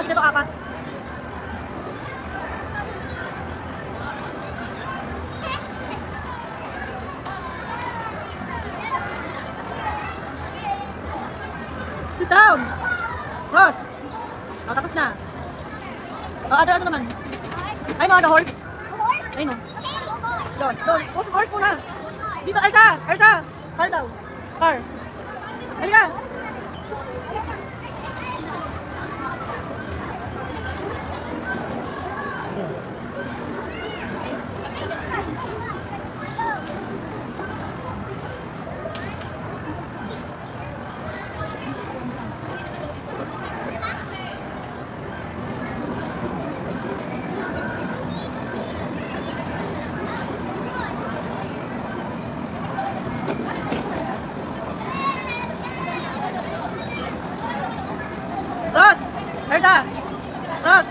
Kasi dito apat. Sit down! Cross! Oh, tapos na. Oh, ano naman? Ay mo, the horse. Ayun o. Doon, doon. Horse muna. Dito, Elsa! Elsa! Car daw. Car. Halika! Ross! Elsa! Ross!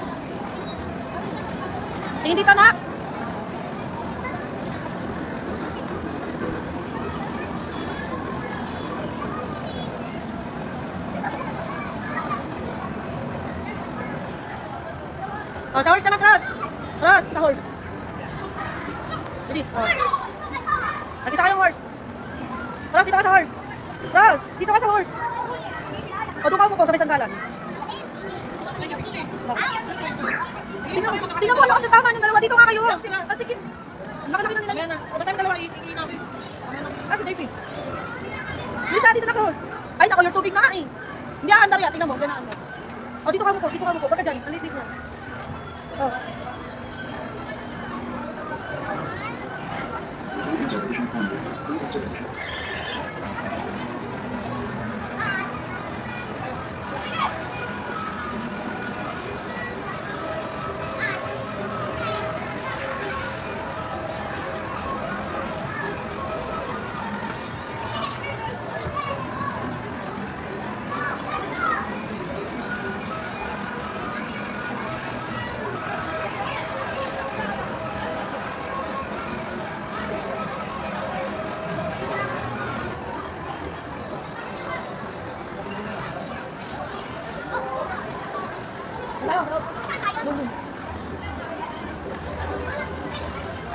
Tingin dito, nak! Oh, sa horse naman, Ross! Ross, sa horse! Bilis, oh. Nagisa ka yung horse! Ross, dito ka sa horse! Ross, dito ka sa horse! O, doon ka mo po sa may sandalan. Tingnan mo, ano kasi tama yung dalawa. Dito nga kayo. Ah, sige. Laki-laki na nila. Ba't tayo dalawa? Iingin namin. Ah, si Davey. Lisa, dito na cross. Ay, nako, yung tubig na nga eh. Hindi aandar yan. Tingnan mo, dyan aandar. O, dito ka mo po. Dito ka mo po. Ba't ka dyan? Alit dito. O.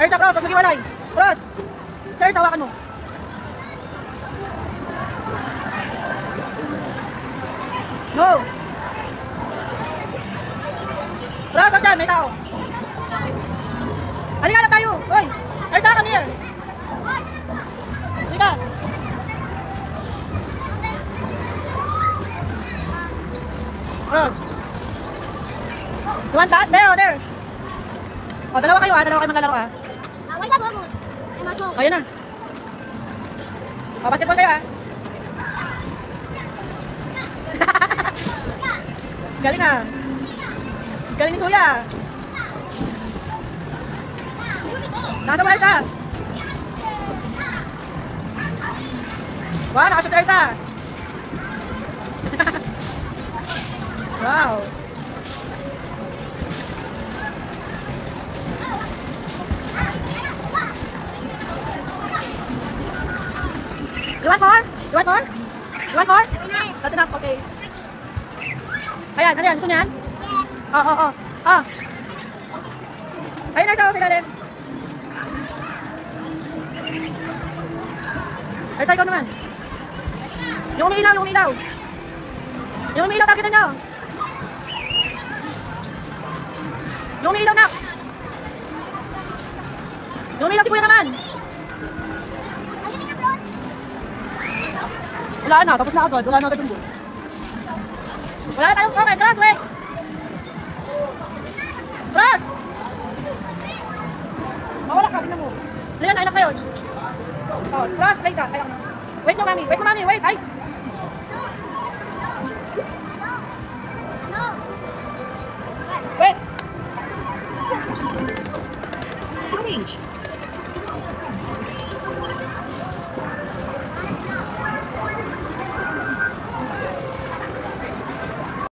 Ersa, cross, huwag mag-iwalay. Cross. Sir, hawakan mo. No. Cross, huwag dyan, may tao. Halika na tayo. Hoy, Ersa, come here. Halika. Cross. You want that? There, oh, there. O, dalawa kayo ha, dalawa kayo maglalaro ha. O, yun na. O, basketball kayo ha. Galing ha. Galing ni Kuya. Nasa mo, Ersa. Wow, nakashoot Ersa. Wow. You want more? You want more? You want more? That's enough, okay. Ayan, ano yan? Gusto niyan? Oo. Ayun, Ersa, sa ilalim. Ersa, ikaw naman. Yung umiilaw. Yung umiilaw, targetan nyo. Yung umiilaw na. Yung umiilaw si Kuya naman. Wala na, tapos na agad. Wala na agad yung ball. Wala na tayong okay, cross, wait.